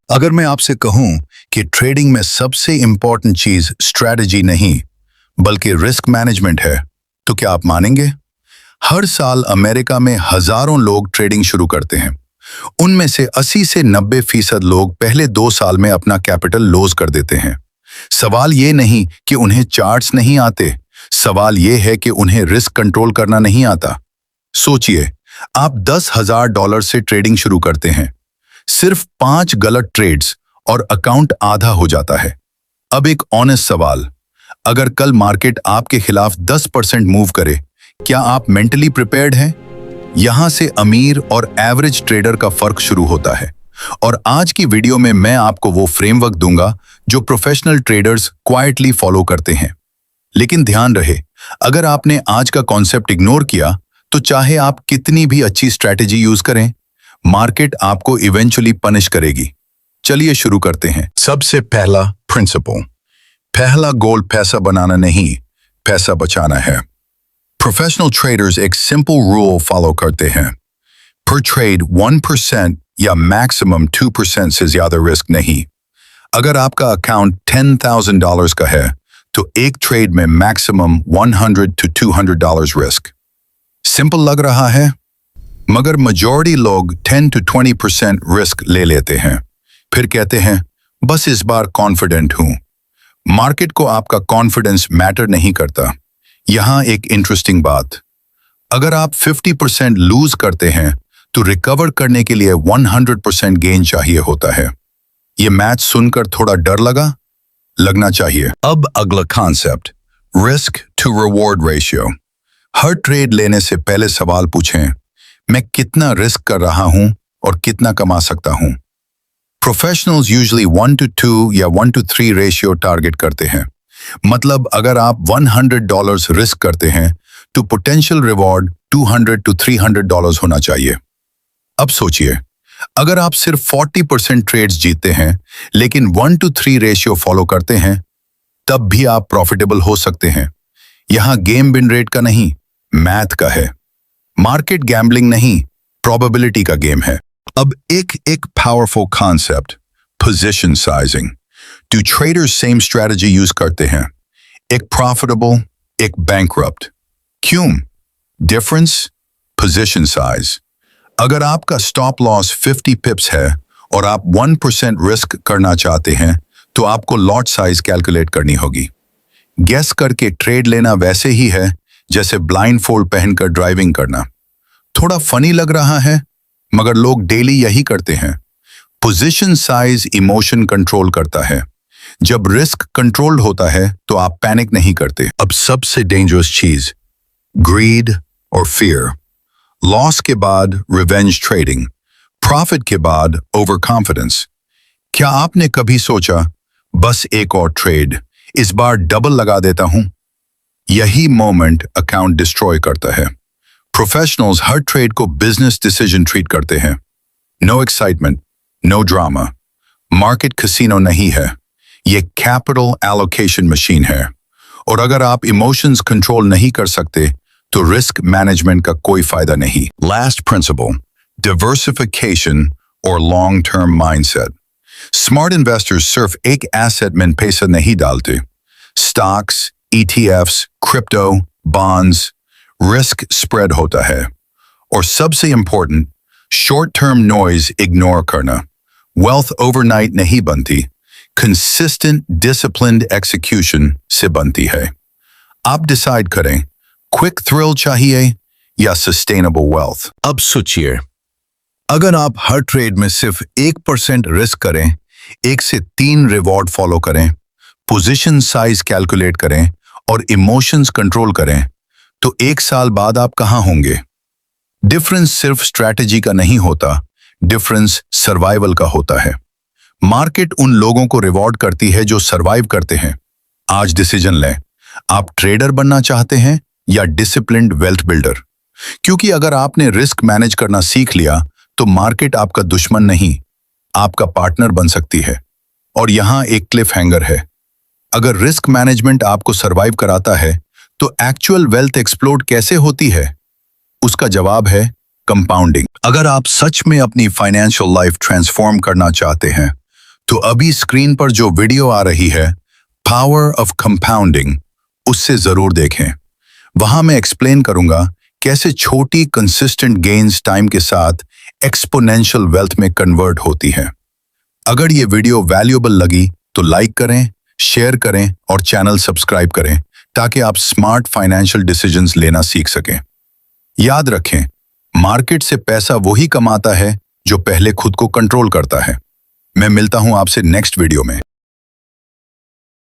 अगर मैं आपसे कहूं कि ट्रेडिंग में सबसे इंपॉर्टेंट चीज स्ट्रैटेजी नहीं बल्कि रिस्क मैनेजमेंट है, तो क्या आप मानेंगे? हर साल अमेरिका में हजारों लोग ट्रेडिंग शुरू करते हैं। उनमें से 80 से 90% लोग पहले 2 साल में अपना कैपिटल लॉस कर देते हैं। सवाल ये नहीं कि उन्हें चार्ट्स नहीं आते, सवाल ये है कि उन्हें रिस्क कंट्रोल करना नहीं आता। सोचिए, आप $10,000 से ट्रेडिंग शुरू करते हैं। सिर्फ 5 गलत ट्रेड्स और अकाउंट आधा हो जाता है। अब एक ऑनेस्ट सवाल, अगर कल मार्केट आपके खिलाफ 10% मूव करे, क्या आप मेंटली प्रिपेयर्ड हैं? यहां से अमीर और एवरेज ट्रेडर का फर्क शुरू होता है। और आज की वीडियो में मैं आपको वो फ्रेमवर्क दूंगा जो प्रोफेशनल ट्रेडर्स क्वाइटली फॉलो करते हैं। लेकिन ध्यान रहे, अगर आपने आज का कॉन्सेप्ट इग्नोर किया तो चाहे आप कितनी भी अच्छी स्ट्रैटेजी यूज करें, मार्केट आपको इवेंचुअली पनिश करेगी। चलिए शुरू करते हैं। सबसे पहला प्रिंसिपल, पहला गोल पैसा बनाना नहीं, पैसा बचाना है। प्रोफेशनल ट्रेडर्स एक सिंपल रूल फॉलो करते हैं, पर ट्रेड 1% या मैक्सिमम 2% से ज्यादा रिस्क नहीं। अगर आपका अकाउंट $10,000 का है तो एक ट्रेड में मैक्सिमम $100 to $200 रिस्क। सिंपल लग रहा है, मगर मेजॉरिटी लोग 10 to 20% रिस्क ले लेते हैं, फिर कहते हैं बस इस बार कॉन्फिडेंट हूं। मार्केट को आपका कॉन्फिडेंस मैटर नहीं करता। यहां एक इंटरेस्टिंग बात, अगर आप 50% लूज करते हैं तो रिकवर करने के लिए 100% गेन चाहिए होता है। ये मैच सुनकर थोड़ा डर लगना चाहिए। अब अगला concept, risk to reward ratio. हर ट्रेड लेने से पहले सवाल पूछें, मैं कितना रिस्क कर रहा हूं और कितना कमा सकता हूं? प्रोफेशनल्स यूजुअली 1 to 2 या 1 to 3 रेशियो टारगेट करते हैं। मतलब अगर आप $100 रिस्क करते हैं तो पोटेंशियल रिवॉर्ड $200 to $300 होना चाहिए। अब सोचिए, अगर आप सिर्फ 40% ट्रेड्स जीतते हैं लेकिन 1 to 3 रेशियो फॉलो करते हैं, तब भी आप प्रॉफिटेबल हो सकते हैं। यहां गेम विन रेट का नहीं, मैथ का है। मार्केट गैम्बलिंग नहीं, प्रोबेबिलिटी का गेम है। अब एक powerful concept, position sizing. 2 traders same strategy use करते हैं, एक प्रॉफिटेबल, एक बैंकरप्ट। क्यों? Difference, position size. अगर आपका स्टॉप लॉस 50 पिप्स है और आप 1% रिस्क करना चाहते हैं तो आपको लॉट साइज कैलकुलेट करनी होगी। गेस करके ट्रेड लेना वैसे ही है जैसे ब्लाइंड फोल्ड पहनकर ड्राइविंग करना। थोड़ा फनी लग रहा है, मगर लोग डेली यही करते हैं। पोजीशन साइज इमोशन कंट्रोल करता है। जब रिस्क कंट्रोल्ड होता है तो आप पैनिक नहीं करते। अब सबसे डेंजरस चीज, ग्रीड और फियर। लॉस के बाद रिवेंज ट्रेडिंग, प्रॉफिट के बाद ओवर कॉन्फिडेंस। क्या आपने कभी सोचा, बस एक और ट्रेड, इस बार डबल लगा देता हूं? यही मोमेंट अकाउंट डिस्ट्रॉय करता है। प्रोफेशनल्स हर ट्रेड को बिजनेस डिसीजन ट्रीट करते हैं। No excitement, no drama. Market casino नहीं है, ये कैपिटल एलोकेशन मशीन है। और अगर आप इमोशंस कंट्रोल नहीं कर सकते तो रिस्क मैनेजमेंट का कोई फायदा नहीं। लास्ट प्रिंसिपल, डिवर्सिफिकेशन और long term mindset. Smart investors सिर्फ एक एसेट में पैसा नहीं डालते। Stocks, ETFs, crypto, bonds, risk spread होता है। और सबसे important, short term noise ignore करना। वेल्थ ओवरनाइट नहीं बनती, कंसिस्टेंट डिसिप्लिन्ड एक्सिक्यूशन से बनती है। आप डिसाइड करें, क्विक थ्रिल चाहिए या सस्टेनेबल वेल्थ। अब सोचिए, अगर आप हर ट्रेड में सिर्फ 1% रिस्क करें, 1 से 3 रिवॉर्ड फॉलो करें, पोजीशन साइज कैलकुलेट करें और इमोशंस कंट्रोल करें, तो 1 साल बाद आप कहां होंगे? डिफरेंस सिर्फ स्ट्रैटेजी का नहीं होता, डिफरेंस सर्वाइवल का होता है। मार्केट उन लोगों को रिवॉर्ड करती है जो सर्वाइव करते हैं। आज डिसीजन लें, आप ट्रेडर बनना चाहते हैं या डिसिप्लिन्ड वेल्थ बिल्डर? क्योंकि अगर आपने रिस्क मैनेज करना सीख लिया तो मार्केट आपका दुश्मन नहीं, आपका पार्टनर बन सकती है। और यहां एक क्लिफ हैंगर है, अगर रिस्क मैनेजमेंट आपको सरवाइव कराता है तो एक्चुअल वेल्थ एक्सप्लोड कैसे होती है? उसका जवाब है कंपाउंडिंग। अगर आप सच में अपनी फाइनेंशियल लाइफ ट्रांसफॉर्म करना चाहते हैं तो अभी स्क्रीन पर जो वीडियो आ रही है पावर ऑफ कंपाउंडिंग, उससे जरूर देखें। वहां मैं एक्सप्लेन करूंगा कैसे छोटी कंसिस्टेंट गेन्स टाइम के साथ एक्सपोनेंशियल वेल्थ में कन्वर्ट होती है। अगर ये वीडियो वैल्यूएबल लगी तो लाइक करें, शेयर करें और चैनल सब्सक्राइब करें ताकि आप स्मार्ट फाइनेंशियल डिसीजंस लेना सीख सकें। याद रखें, मार्केट से पैसा वही कमाता है जो पहले खुद को कंट्रोल करता है। मैं मिलता हूं आपसे नेक्स्ट वीडियो में।